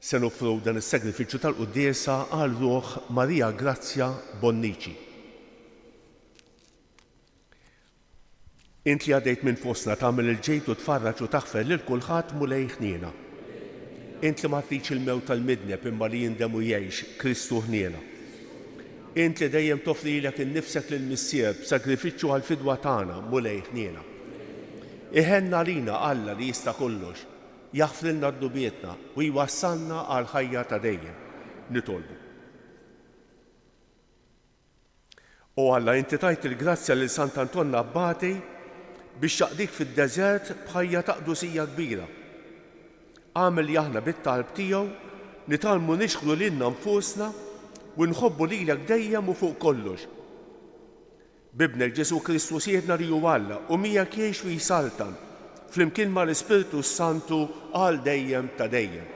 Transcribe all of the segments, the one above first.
se nofru dan is-sagrifiċċju tal-quddiesa għal ruħ Marija Grazzja Bonnici. Int li għaddejt minn fostna tagħmel il-ġejt u tfarraġ u taħfer lil kulħadd mulej ħniena. Int li ma tridx il-mewt tal-midneb imma li jindem u jgħix Kristu ħniena. Int li dejjem toffrilek innifsek lill-missier b'sagrifiċċju għall-fidwa tagħna mulej ħniena. Iħenna lina Alla li jista' kollox, jaħfrilna d-dubietna u jwassalna għal ħajja ta' dejjem nitolbu. U Alla inti tajt il-grazzja lil Sant'Antonna Abbati biex taqdik fid-deżert b'ħajja ta' qdusija kbira. Għamel li aħna bit-talb tiegħu nitalmu nixħlu lilna nfusna u nħobbu lilek dejjem u fuq kollox. Bibnek Ġesu Kristu siedna li hu Alla u miegħek jgħix u jsaltan flimkien mal-Ispiritu Santu għal dejjem ta' dejjem.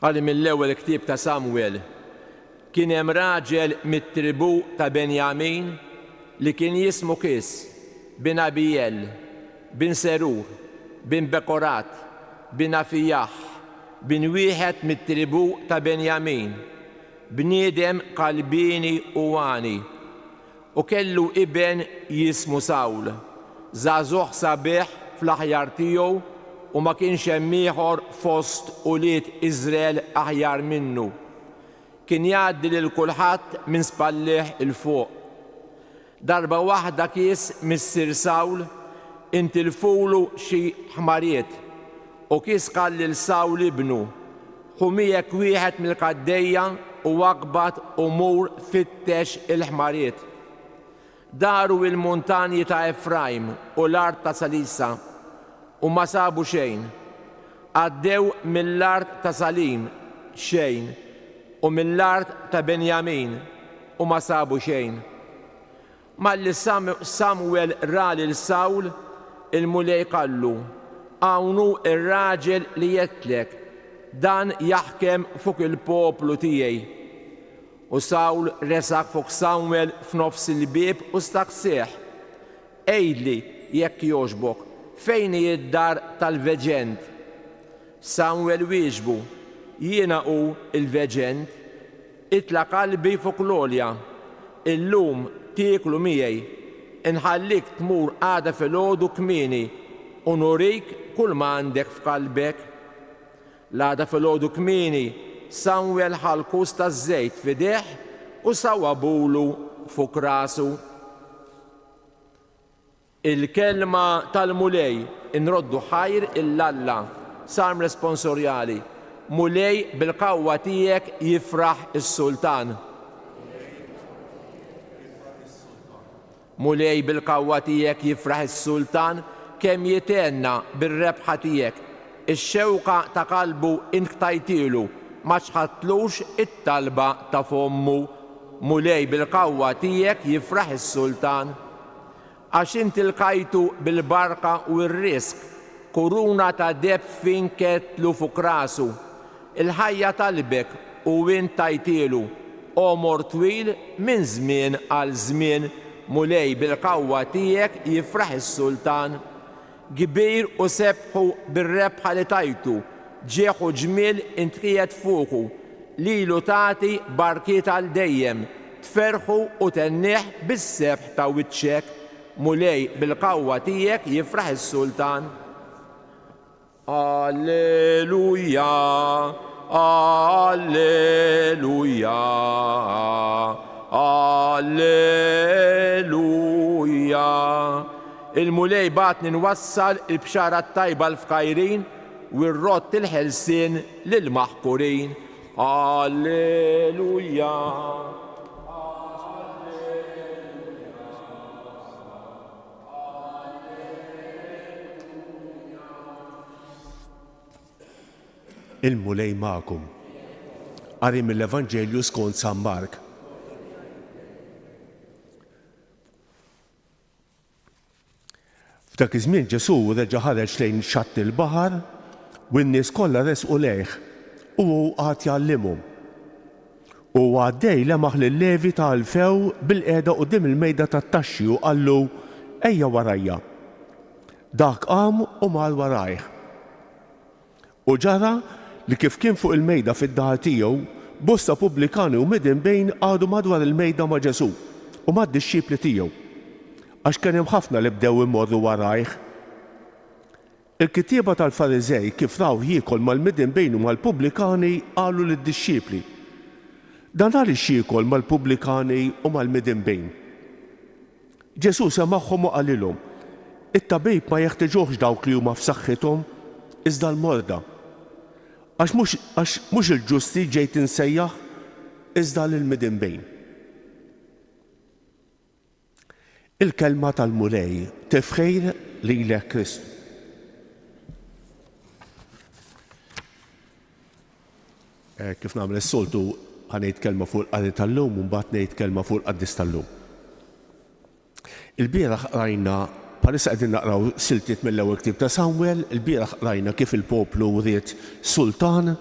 Għalli mill-ewwel ktieb ta' Samwel kien hemm raġel mit-tribu ta' Benjamin li kien jismu Kis bin Abijel, bin Serur, bin Bekorat, bin Afijah, bin wieħed mit-tribu ta' Benjamin, bniedem qalbini u għani, u kellu iben jismu Sawl, żagħżugħ sabiħ fl-aħjar tiegħu u ma kienx hemm ieħor fost ulied Iżrael aħjar minnu. Kien jgħaddi lil kulħadd minn spallih il fuq. Darba waħda Kis missier Sawl intilfulu xi ħmariet u Kis qal lil Sawl ibnu ħu miegħek wieħed mill-qaddejja u waqbad u mur fittex il-ħmariet. Daru il-muntanji ta' Efraim u l-art ta' Salisa u ma sabu xejn. Għaddew mill-art ta' Salim xejn u mill-art ta' Benjamin u ma sabu xejn. Malli Samwel ra lil Sawl il-mulej qallu hawnhu ir-raġel li jettlek dan jaħkem fuq il-poplu tiegħi. U Sawl resaq fuq Samwel f'nofs il-bieb u staqsih: Ejdli jekk jogħġbok, fejn hi d-dar tal-veġent? Samwel wieġbu: jiena hu il-veġent, itla qalbi fuq l-olja, illum tieklu miegħi, inħallik tmur għada filgħodu kmieni u nurik kull ma għandek f'qalbek. L-għada filgħodu kmieni Samwel ħal kus ta' żejt f'idejh u sawabulu fuq rasu. Il-kelma tal-mulej inroddu ħajr il-Alla, Salm responsorjali. Mulej bil-qawwa tiegħek jifraħ is-Sultan. Mulej bil-qawwa tiegħek jifraħ is-Sultan kemm jitenna bir-rebħa tiegħek. Ix-xewqa ta' qalbu inktajtilu ma ċħatlux it-talba ta' fommu. Mulej bil-qawwa tiegħek jifraħ is-Sultan. Għax inti lqajtu bil-barka u r-risk kuruna ta' deb fin ketlu fuq rasu. Il-ħajja talbek u int tajtielu omor twil minn żmien għal żmien. Mulej bil-qawwa tiegħek jifraħ is-Sultan. Kbir u sebħu bir-rebħa li tajtu, ġieħ u ġmiel intqiegħed fuqu, lilu tagħti barkiet għal dejjem, tferħu u tennieħ bis-sebħ ta' wiċċek. Mulej bil-qawwa tiegħek jifraħ is-Sultan. Alleluja, alleluja, alleluja. Il-mulej batni nwassal il-bxara tajba l-fkajrin u r-rott il-ħelsien lil-maħkurin. Alleluja. Il-mulej magħkom. Qari mill-Evanġelju skont San Mark. F'dak iż-żmien Ġesu reġa' ħareġ lejn xatt il-baħar u n-nies kollha resqu lejh u hu qagħd jgħallimhom. U għaddej lemaħ lil Levi ta' Alfew bil-qiegħda quddiem il-mejda tat-taxxi u qallu: ejja warajja. Dak qam u mar warajh. U ġara li kif kien fuq il-mejda fid-daħal tiegħu, bosta pubblikani u midinbejn għadu madwar il-mejda ma' Ġesu u mad-dixxipli tiegħu. Għax kien hemm ħafna li bdew imorru warajh. Il-kittieba tal-Fariżej kif raw jiekol mal-midinbejn u mal-pubblikani qalu lid-dixxipli: dan għaliex jiekol mal-pubblikani u mal-midinbejn. Ġesu semagħhom u qalilhom: it-tabib ma jeħtieġuhx dawk li huma f'saħħithom, iżda l-morda. Għax mhux il-ġusti ġejt insejjaħ, iżda lill-midinbejn. Il-kelma tal-mulej tifħir lilek Kristu. Kif nagħmel is-soltu ħanejt kelma fuq il-qari tal-lum u mbagħad ngħid kelma fuq il-qaddis tal-lum. Il-bieraħ rajna bħalissa qegħdin naqraw siltiet mill-ewwel ktieb ta' Samwel, il-bieraħ rajna kif il-poplu ried sultan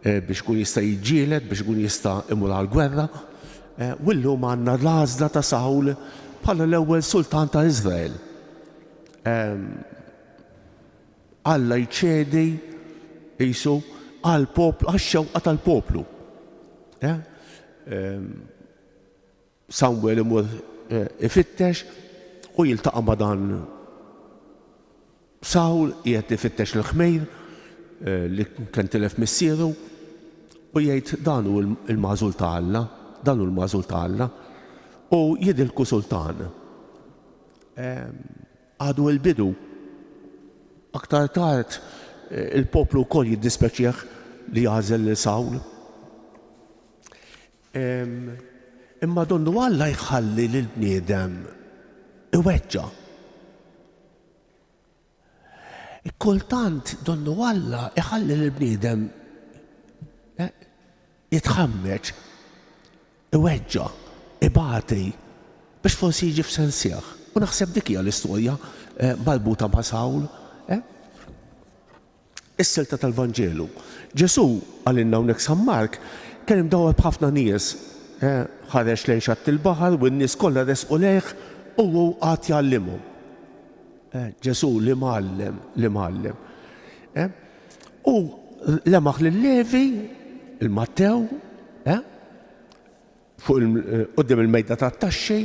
biex ikun jista' jiġġieled, biex ikun jista' imur għall-gwerra, u llum għandna l-għażla ta' Sawl bħala l-ewwel sultan ta' Iżrael. Alla jċedi qisu għall-poplu, għax-xewqa tal-poplu. Samwel imur ifittex u jiltaqa' ma' dan Sawl qiegħed ifittex il-ħmejr li kien tilef missieru u jgħid dan hu l-magħżul ta' Alla, dan hu l-magħżul ta' Alla u jidilku sultan. Għadu l-bidu. Aktar tard il-poplu wkoll jiddispeċjah li jagħżel lil Sawl. Imma donnu Alla jħalli lill-bniedem iweġġa'. Kultant donnu Alla iħalli lill-bniedem jitħammeġ, iweġġa', ibati biex forsi jiġi f'sensieħ. U naħseb dik hija l-istorja marbuta ma' Sawl. Is-silta tal-Vanġelu. Ġesu għalinna hawnhekk San Mark kien imdawwar b'ħafna nies, ħareġ lejn xatt il-baħar u n-nies kollha resqu lejh u hu qatt jgħallimhom. Ġesu li mgħallem. U lemaħ lil-Levi, il-Mattew, fuq quddiem il-mejda tat-taxxi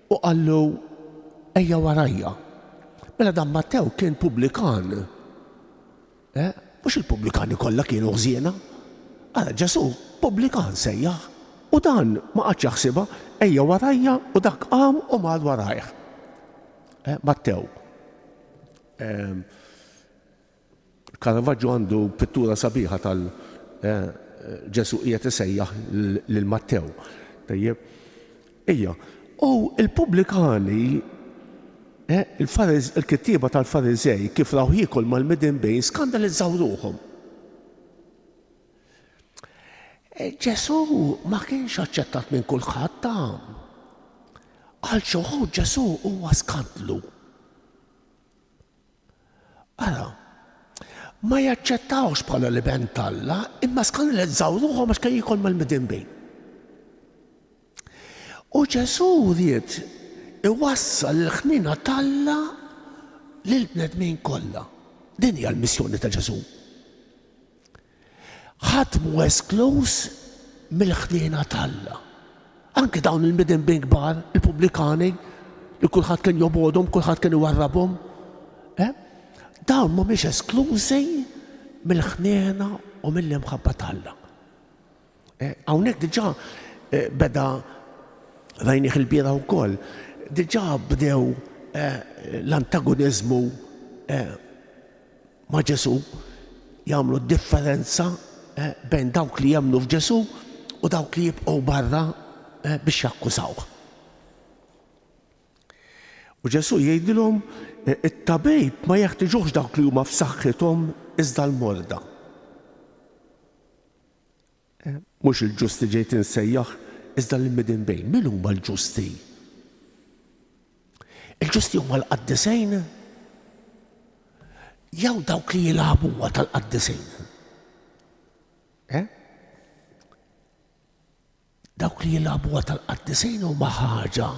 u qallu ejja warajja. Mela dan Mattew kien pubblikan. Mhux il-pubblikani kollha kienu ħżiena. Ara Ġesu pubblikan sejjaħ u dan ma qadx jaħsibha ejja warajja u dak qam u mar warajh. Mattew. Caravaggio għandu pittura sabiħa tal-Ġesu qiegħed isejjaħ lil Mattew. Tajjeb. Ejja. U il-pubblikani il-kittieba tal-Fariżej kif raw jiekol mal-midinbejn skandalizzaw ruħhom. Ġesu ma kienx aċċettat minn kulħadd għal xi wħud Ġesu huwa skandlu. Ara, ma jaċċettawx bħala l-iben Alla, imma skandalizzaw ruħhom għax kien jiekol mal-midinbejn. U Ġesu ried iwassal l-ħnina Alla lill-bnedmin kollha. Din hija l-missjoni ta' Ġesu. Ħadd mhu esklus mill-ħnina Alla. Anke dawn il-midinbejn kbar, il-pubblikani, li kulħadd kien jobodhom, kulħadd kien iwarrabhom. Dawn mhumiex esklużi mill-ħniena u mill-imħabba Alla. Hawnhekk diġà beda rajnih il-biera wkoll. Diġà bdew l-antagonizmu ma' Ġesu jagħmlu differenza bejn dawk li jemmnu f'Ġesu u dawk li jibqgħu barra biex jakkużawh. U Ġesu jgħidilhom it-tabib ma jeħtieġuhx dawk li huma f'saħħithom iżda l-morda. Mhux il-ġusti ġejt insejjaħ iżda l-midinbejn. Min huma l-ġusti? Il-ġusti huma l-qaddisejn? Jew dawk li jilagħbu tal-qaddisejn? Dawk li jilagħbu tal-qaddisejn huma ħaġa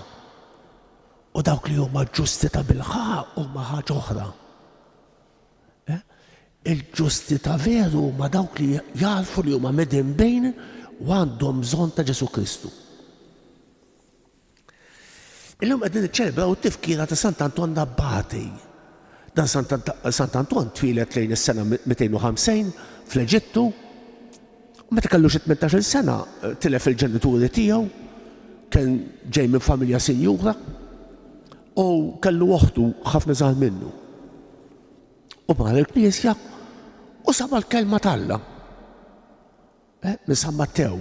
u U dawk li huma ġusti ta' bilħaq huma ħaġa oħra. Il-ġusti ta' veru huma dawk li jarfu li huma medin bejn u għandhom bżonn ta' Ġesu Kristu. Illum qegħdin niċċelebraw it-tifkira ta' Sant'Anton Abbati. Dan Sant'Anton twilet lejn is-sena 250 fl-Eġittu. Meta kellu xi 18-il sena tilef il-ġenituri tiegħu, kien ġej minn familja sinjura u kellu oħtu ħafna żgħar minnu. U mar il-Knisja u saba l-kelma tal-Alla. Minn San Mattew.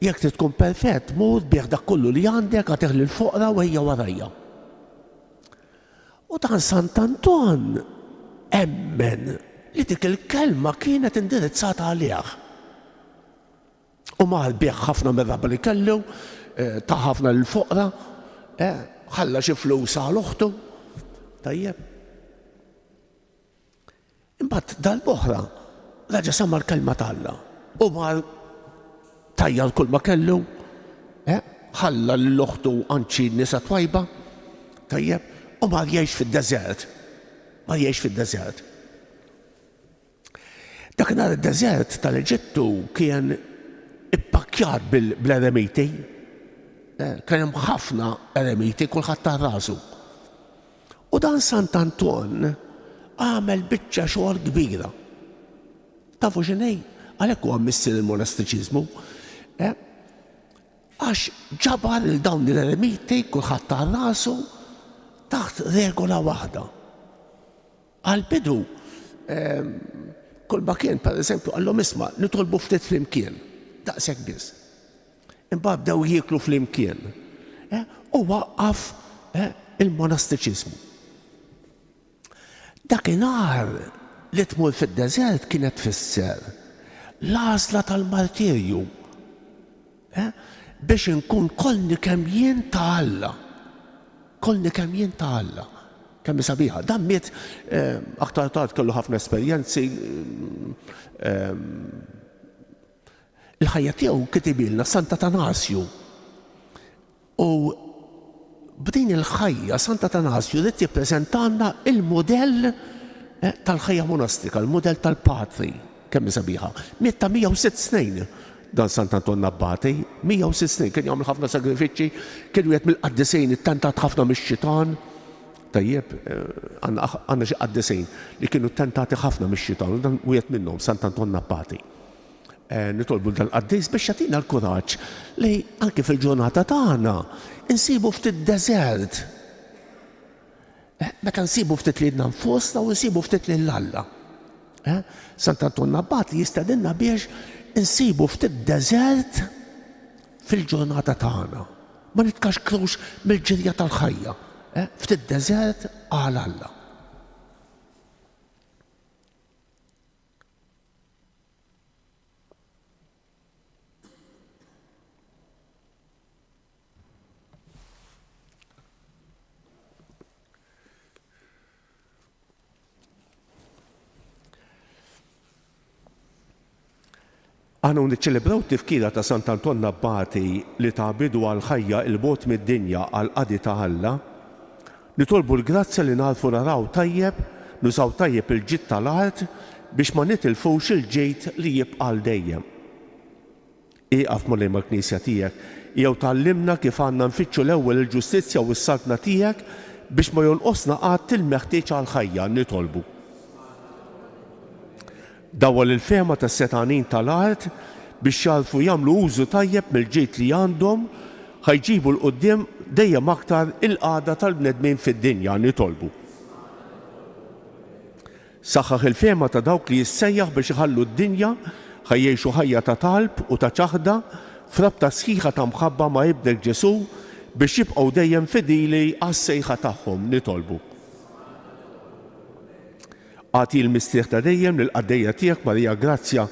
Jekk trid tkun perfett, mur bih dak kollu li għandek għatih lil foqra u ejja warajja. U dan Sant'Anton emmen li dik il-kelma kienet indirizzata għalih. U mar bih ħafna mir-raba li kellu, ta' ħafna l-foqra, ħalla xi flus għal oħtu. Tajjeb. Imbagħad dal-boħra raġa' sama l-kelma tal-Alla u mar tajjar kull ma kellu, ħalla l-oħtu anċi nisa twajba, tajjeb, u mar jgħix fid-deżert. Mar jgħix fid-deżert. Dakinhar id-deżert tal-Eġittu kien ippakkjat bil-eremiti. Kien hemm ħafna eremiti kulħadd ta' rasu. U dan Sant'Anton għamel biċċa xogħol kbira. Tafu x'inhi? Għalhekk huwa missir il-monastiċiżmu. Għax ġabar il dawn l-eremiti kulħadd ta' rasu taħt regola waħda. Għal-bidu, kull ma kien, pereżempju, għallhom isma' nitolbu ftit flimkien, daqshekk biss. Imbagħad bdew jieklu flimkien. U waqqaf il-monastiċiżmu. Dakinhar li tmur fid-deżert kienet tfisser l-għażla tal-martirju biex inkun kolni kemm jien ta' Alla. Kolni kemm jien ta' Alla. Kemm sabiħa. Dan miet aktar tard kellu ħafna esperjenzi. Il-ħajja tiegħu kitibilna Sant'Atanasju. U b'din il-ħajja Sant'Atanasju rid jippreżentanna il-modell tal-ħajja monastika, il-modell tal-patri, kemm sabiħa. Miet ta' 106 snin dan Sant'Anton Abbati, 106 snin, kien jagħmel ħafna sagrifiċċji, kien wieħed mill-qaddisejn ittentat ħafna mix-xitan. Tajjeb, għandna xi qaddisejn li kienu ttentati ħafna mix-xitan, u dan wieħed minnhom Sant'Anton Abbati. Nitolbu dal-qaddis biex jagħtina l-kuraġġ li anke fil-ġurnata tagħna insibu ftit deżert. Meta nsibu ftit lilna nfusna u nsibu ftit lil Alla. Sant'Anton Abbati jistedinna biex insibu ftit deżert fil-ġurnata tagħna. Ma nitkaxkrux mill-ġirja tal-ħajja. Ftit deżert għal Alla. Għanu niċċelebraw tifkira ta' Sant'Anton Abbati li ta' bidu għal-ħajja il-bot mid-dinja għal-qadi ta' Alla, nitolbu l-grazzja li narfu naraw tajjeb, nużaw tajjeb il-ġid tal-art biex ma nitilfux il-ġejt li jibqal dejjem. Iqaf ma lejn mal-Knisja tiegħek, jew tallimna kif għandna nfittxu l-ewwel il-ġustizzja u s-saltna tiegħek biex ma jonqosna qatt il-meħtieġ għal-ħajja nitolbu. Dawwal il-fehma tas-setanin tal-art biex jarfu jagħmlu użu tajjeb mill-ġejt li għandhom ħajġibu l-qudiem dejjem aktar il-qagħda tal-bnedmin fid-dinja nitolbu. Saħħaħ il-fehma ta' dawk li jissejjaħ biex iħallu d-dinja ħajjgħixu ħajja ta' talb u ta' ċaħda frabta sħiħa ta' mħabba ma' ibnek Ġesu biex jibqgħu dejjem fidili għas-sejħa tagħhom nitolbu. Għati l-mistieħ ta' dejjem lill-qaddejja tiegħek Marija Grazzja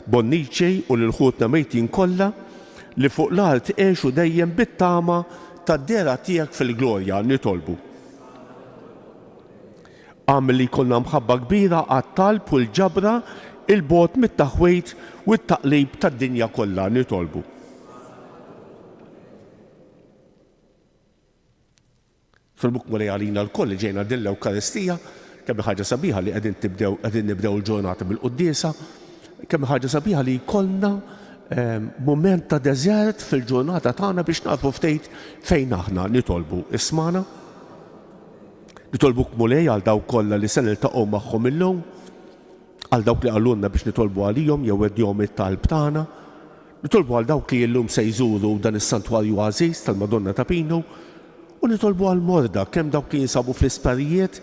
Bonnici u l-ħutna mejtin kollha li fuq l-art għexu dejjem bit-tama tad-dera tiegħek fil-glorja nitolbu. Għamel li jkollna mħabba kbira għat-talb u l-ġabra il-bot mit-taħwejt u t-taqlib tad-dinja kollha nitolbu. Nitolbuk mulej għalina l-koll li ġejna din l-Ewkaristija, kemm ħaġa sabiħa li qegħdin nibdew il-ġurnata bil-quddiesa, kemm ħaġa sabiħa li jkollna mument ta' deżert fil-ġurnata tagħna biex narfu ftit fejn aħna nitolbu ismana. Nitolbuk mulej għal dawk kollha li se niltaqgħu magħhom illum, għal dawk li għallunna biex nitolbu għalihom jew weddihom it-talb tagħna. Nitolbu għal dawk li llum se jżuru dan is-santwarju għażiż tal-Madonna ta' Pinu u nitolbu għal morda kemm dawk li jinsabu fl-isparijiet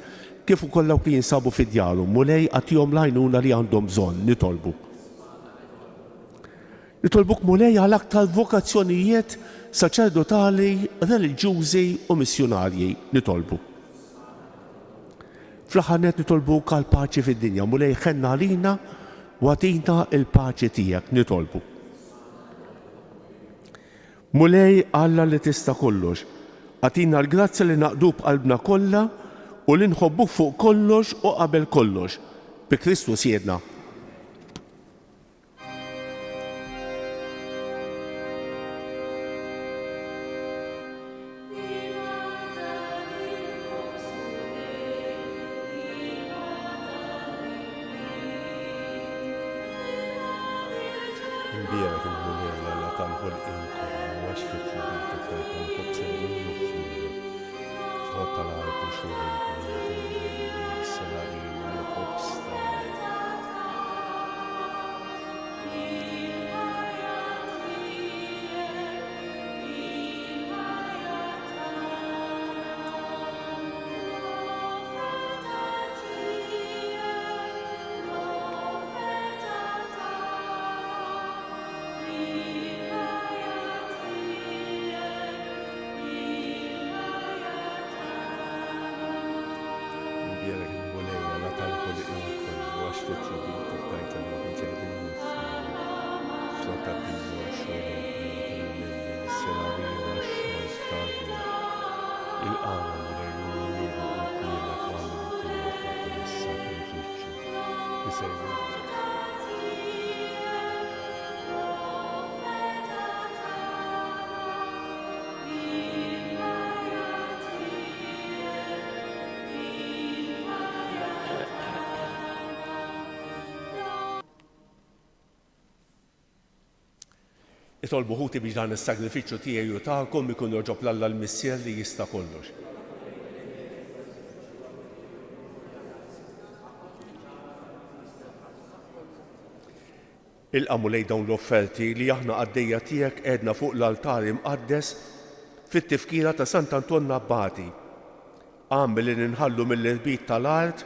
kif ukoll dawk li jinsabu fid-djarhom mulej għatihom l-għajnuna li għandhom bżonn nitolbu. Nitolbuk mulej għal aktar vokazzjonijiet saċerdotali, reliġjużi u missjonarji nitolbu. Fl-aħħar nett nitolbuk għal paċi fid-dinja, mulej ħenna għalina u għatina il-paċi tiegħek nitolbu. Mulej Alla li tista' kollox, għatina l-grazzja li naqdu b'qalbna kollha u li nħobbuk fuq kollox u qabel kollox. Bi Kristus jedna. Imbierek il-mulej Alla tal-ħolqien kollha għax fit-tlabiet tajkom ħobsejn il-muflija. Frott tal-art u xogħol selagħin il-ħobs Imbierek il-mulej Alla tal-ħolqien kollha għax fit-tlabiet tajkom ħobsejn il-muflija. Frott tal-art u xogħol selagħin il-ħobs tal-ħolqien. Il-qara mulej l-uniru u l-kbielek għamlu tiegħek is-sakrifiċċju. Isejbu. Itolbu ħuti biex dan is-sagrifiċċju tiegħi u tagħkom ikun joġob l-Alla l-Missier li jista' kollox. Ilqa' mulej dawn l-offerti li aħna għaddejja tiegħek qiegħdna fuq l-altar imqaddes fit-tifkira ta' Sant'Antonna Abbati. Għamel li ninħallu mill-irbit tal-art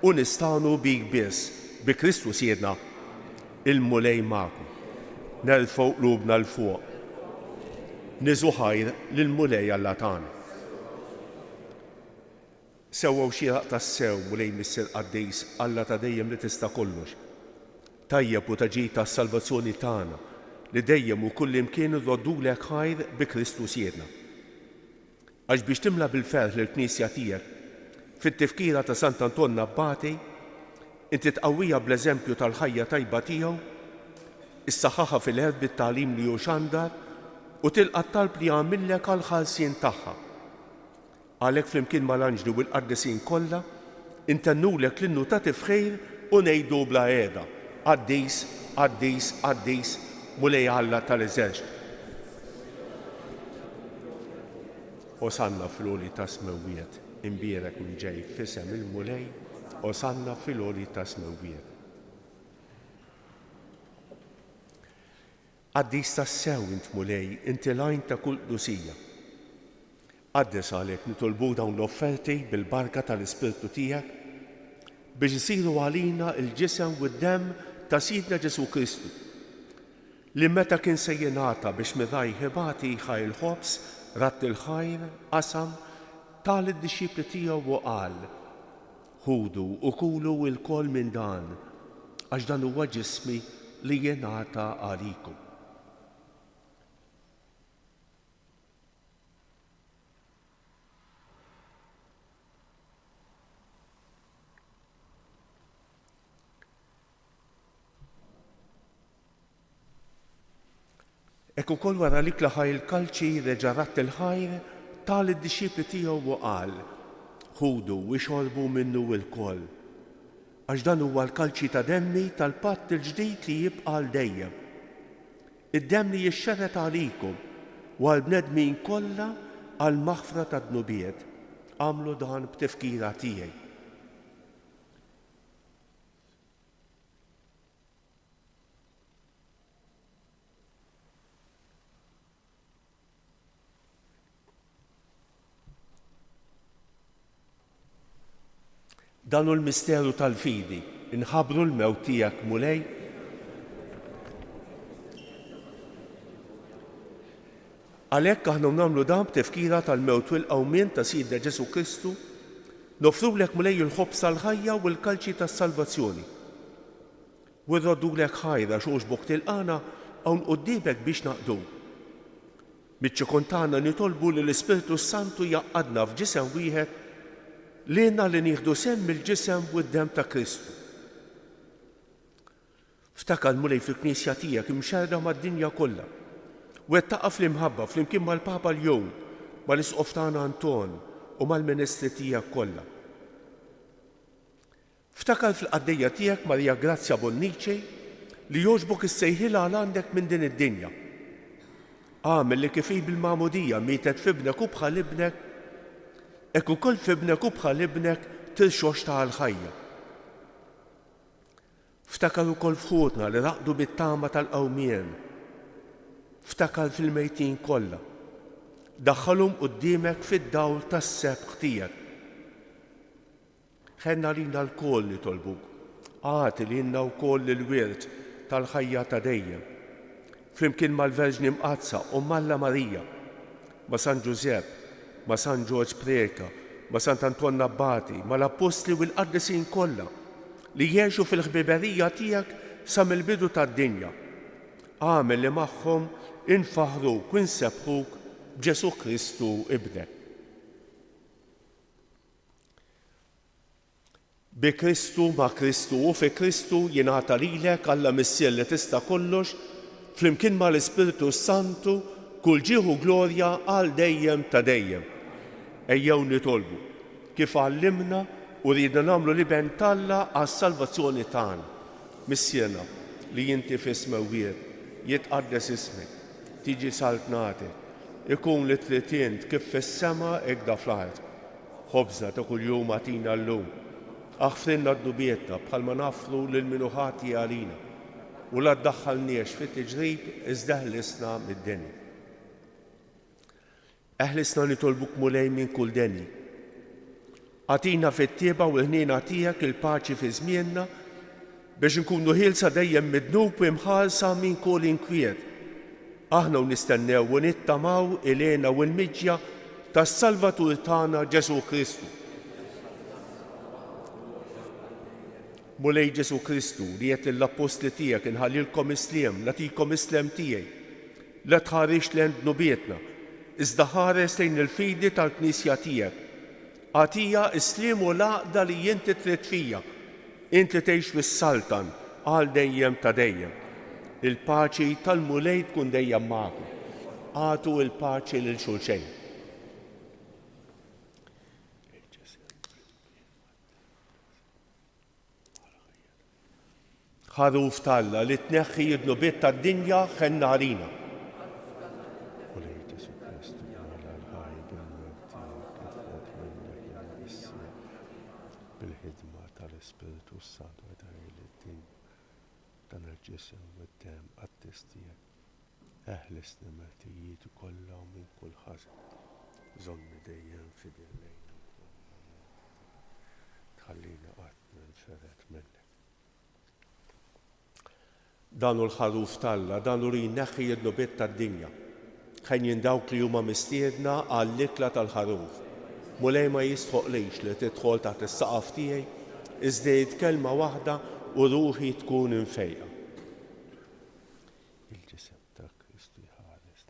u nistgħu bik biss, bi Kristus jedna, il-mulej magħkom. Nerfgħu qlubna l-fuq. Niżu ħajr lill-mulej Alla tagħna. Sewwew xieraq tas-sew mulej Missier Qaddejs Alla ta' dejjem li tista' kollox. Tajjeb u taġid tas-salvazzjoni tagħna li dejjem u kull imkien irroddulek ħajr bi Kristus jedna. Għax biex timla bil-ferħ lill-Knisja tiegħek fit-tifkira ta' Sant'Antonna Abbati, inti tqawwija bl-eżempju tal-ħajja tajba tiegħu, issaħħaħa fil-ħed bit-tagħlim li hu xandar u tilqa' t-talb li għamillek għall-ħelsien tagħha. Għalhekk flimkien mal-anġli u l-qaddisin kollha intennulek l-innu ta' tifħir u ngħidu bla qiegħda. Qaddis, qaddis, qaddis, mulej Alla tal-eżerċit. Osanna fil-għoli ta' smewwiet, imbierek u ġej f'isem il-mulej, osanna fil-għoli ta' smewwiet. Qaddis tas-sew int mulej, inti lajn ta' kull qdusija. Qaddes għalhekk nitolbu dawn l-offerti bil-barka tal-Ispirtu tiegħek biex isiru għalina l-ġisem u d-demm ta' Sidna Ġesu Kristu li meta kien se jingħata biex miraj ħibati ħajr ħobs ratt il-ħajr qasam tal id-dixxipli tiegħu u qal: ħudu u kulu l-kol minn dan għax dan huwa ġismi li jingħata għalikom. Ekk ukoll wara li klaħaj il-kalċi reġa' ratt il-ħajr tal id-disċipli tiegħu u qal: ħudu u xorbu minnu l-koll, għax dan huwa l-kalċi ta' demmi tal-patt il-ġdid li jibqa' l dejjem. Id-demm li jixxerret għalikom u għall-bnedmin kollha għal maħfra ta' dnubiet. Għamlu dan b'tifkira tiegħi. Dan hu l-misteru tal-fidi, inħabbru l-mewt tiegħek mulej. Għalhekk aħna nagħmlu dan b'tifkira tal-mewt u l-qawmien ta' Sidna Ġesu Kristu, nofrulek mulej il-ħobs tal-ħajja u l-kalċi tas-salvazzjoni. U rroddulek ħajra xogħġbok tilqana hawn quddiemek biex naqdu. Miċ-ċikun tagħna nitolbu li l-Ispiritu Santu jaqgħadna f'ġisem wieħed lilna li nieħdu semm il-ġisem u d-demm ta' Kristu. Ftakar mulej fil-Knisja tiegħek imxerra mad-dinja kollha. U taqa' fl-imħabba flimkien mal-Papa l-jum, mal-Isqof tagħna Anton u mal-Ministri tiegħek kollha. Ftakar fil-qaddejja tiegħek Marija Grazja Bonnici li jogħġbok issejħilha għal għandek minn din id-dinja. Għamel li kif bil-magħmudija mietet f'ibnek u bħal ibnek, hekk ukoll f'ibnek u bħal ibnek tilxox ta' l-ħajja. Ftakar ukoll f'ħutna li raqdu bit-tama tal-qawmien. Ftakar fil-mejtin kollha. Daħħalhom quddiemek fid-dawl tas-sebq tiegħek. Ħenna lina l-koll nitolbuk. Għati lilna wkoll il-wirt tal-ħajja ta' dejjem. Flimkien mal-Verġni Mqazza u Malla Marija, ma' San Ġużepp, ma' San Ġorġ Preka, ma' Sant Anton Abbati, mal-Apostli u l-Qaddisin kollha li jgħixu fil-ħbiberija tiegħek sa mill-bidu tad-dinja. Għamel li magħhom infaħruk u nsebħuk b'Ġesu Kristu ibnek. Bi Kristu, ma' Kristu u fi Kristu jingħata lilek Alla Missier li tista' kollox flimkien mal-Ispiritu Santu kull ġieħu glorja għal dejjem ta' dejjem. Ejjew nitolbu kif għallimna u ridna nagħmlu li ben Alla għas-salvazzjoni tagħna. Missierna li inti f'ismewwiet jitqaddes ismek, tiġi saltnatek, ikun li trid int kif fis-sema hekk da fl-art. Ħobżna ta' kuljum agħtina llum. Aħfrinna d-dubietna bħalma nafru lil minu ħati għalina u la ddaħħalniex fit-tiġrib iżda ħlisna mid-denni. Eħlisna nitolbuk mulej minn kull denni. Għatina fit-tieba u l-ħnina tiegħek il-paċi fi żmienna biex nkunu ħielsa dejjem midnub u imħalsa minn kull inkwiet. Aħna u nistennew u nittamaw ilena u l-miġja tas-Salvatur tagħna Ġesu Kristu. Mulej Ġesu Kristu li qed lill-Apostli tiegħek inħallilkom isliem, nagħtikom islem tiegħi, la tħarix lejn dnubietna, iżda ħares lejn il-fidi tal-Knisja tiegħek. Għatija isliem u l-għaqda li inti trid fija, inti tgħix fis-saltan għal dejjem ta' dejjem. Il-paċi tal-mulej tkun dejjem magħkom. Għatu il-paċi lil xulxejn. Ħaruf talla li tneħħi id-nubiet tad-dinja ħenna għalina. Bil-ħidma tal-Ispiritu Santu għedha dan il-ġisem u d-dem għat-testijek. Eħlisni mertijiet kollha u minn kull ħażin. Żommi dejjem fidel lejn. Tħallina qatt ninferet minnek. Dan hu l-ħaruf talla, dan hu li jneħħi id-nubiet tad-dinja. Ħejjin dawk li huma mistiedna għall-ikla tal-ħaruf. Mulej ma jistħoqlix li tidħol taħt is-saqaf tiegħi, iżda kelma waħda u ruħi tkun infejqa. Il-ġisem ta' Kristu jħares.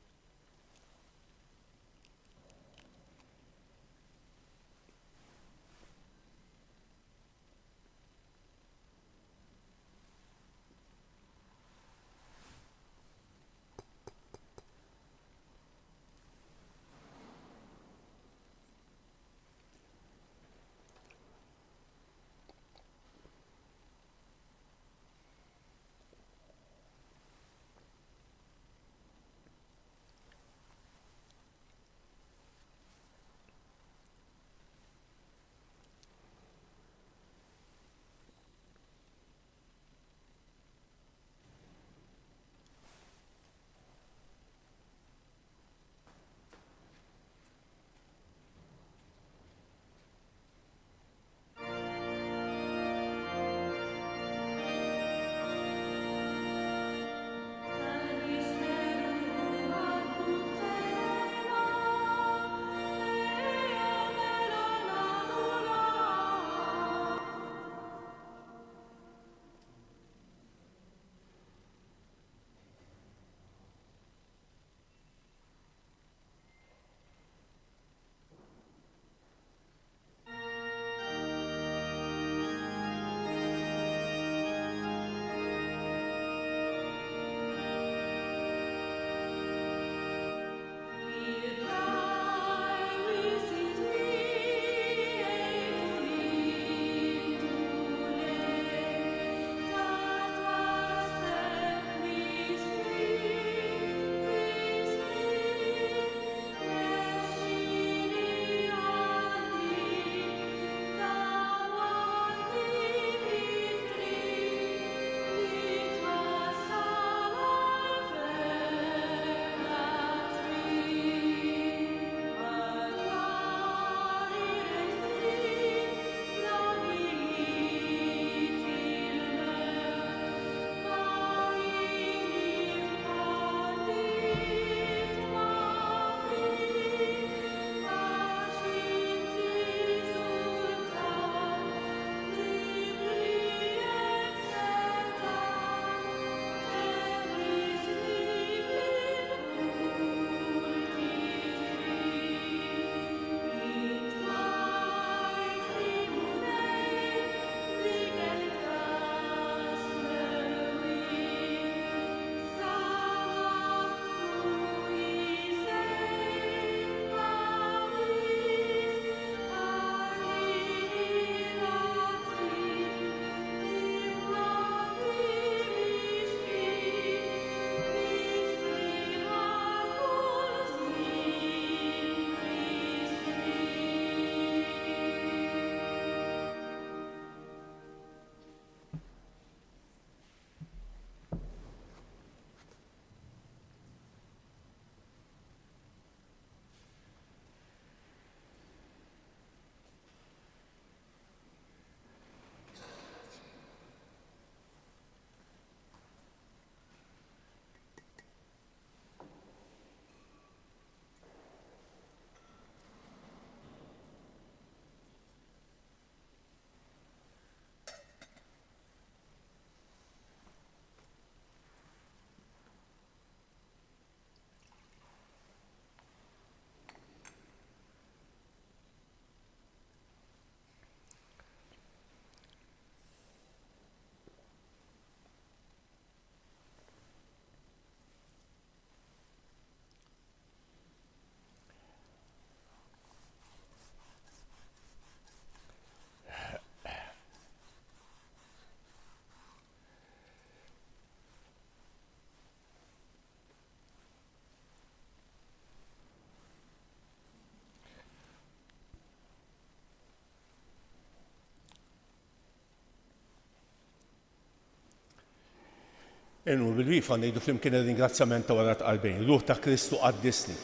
Inu bil-wifa ngħidu flimkien ir-ringrazzjament ta' wara qalbejn. Ruħ ta' Kristu qaddisni,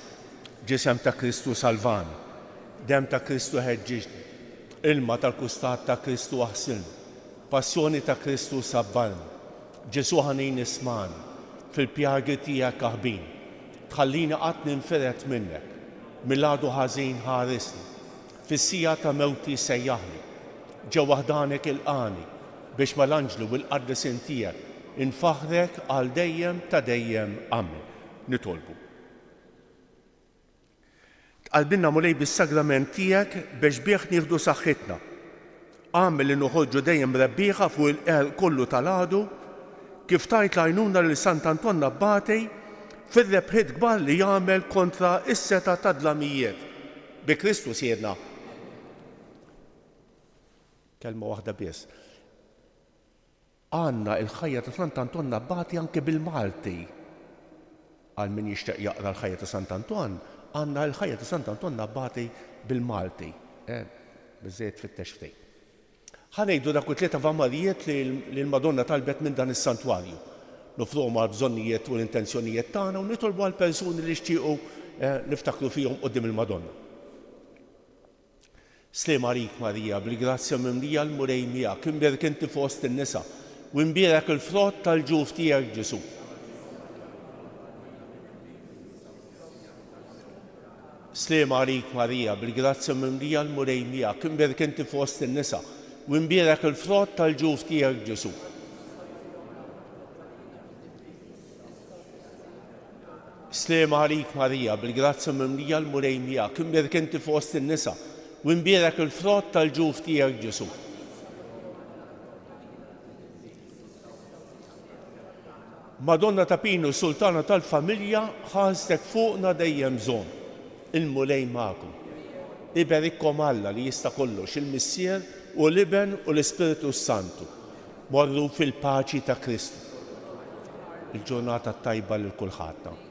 ġisem ta' Kristu salvani, dem ta' Kristu ħeġġiġni, ilma tal-kustat ta' Kristu aħsilni, passjoni ta' Kristu sabbarni, Ġesu ħanin ismani, fil-pjagi tiegħek aħbin, tħallini qatt ninferet minnek, mill-għadu ħażin ħarisni, fis-sija ta' mewti sejjaħni, ġew waħdanek ilqani biex mal-anġlu bil-qaddisin tiegħek infaħrek għal dejjem ta' dejjem amen. Nitolbu. Tqalbilna mulej bis-sagrament tiegħek biex bih nieħdu saħħitna. Għamel li noħorġu dejjem rebbieħa fuq il-qeħ kollu tal-għadu kif tajt l-għajnuna lil Sant Anton Abbatej fir-rebħiet kbar li jagħmel kontra is-seta ta' dlamijiet. Bi Kristu siedna. Kelma waħda biss. Għandna l-ħajja ta' Sant Anton Abbatej anke bil-Malti. Għal min jixtieq jaqra l-ħajja ta' Sant Anton, għandna l-ħajja ta' Sant Anton Abbatej bil-Malti. Biżejjed fit-tex ftehim. Ħanejdu dak it-tlieta vamarijiet li l-Madonna talbet minn dan is-santwarju. Nofruhom għal bżonnijiet u l-intenzjonijiet tagħna u nitolbu għal persuni li jixtiequ niftakru fihom quddiem il-Madonna. Sliem għalik Marija, bil-grazzja mimlija l-murej miegħek, imbierek inti fost in-nisa, u imbierek il-frott tal-ġuf tiegħek Ġesu. Sliem għalik Marija, bil-grazzja mimlija l-murej miegħek, imbierek inti fost in-nisa, u imbierek il-frott tal-ġuf tiegħek Ġesu. Sliem għalik Marija, bil-grazzja mimlija l-murej miegħek, imbierek inti fost in-nisa, u imbierek il-frott tal-ġuf tiegħek Ġesu. Madonna ta' Pinu, Sultana tal-Familja, ħanstek fuqna dejjem bżonn. Il-mulej magħkom. Iberikkom Alla li jista' kollox il-Missier u l-Iben u l-Ispiritu Santu. Morru fil-paċi ta' Kristu. Il-ġurnata tajba lil kulħadd.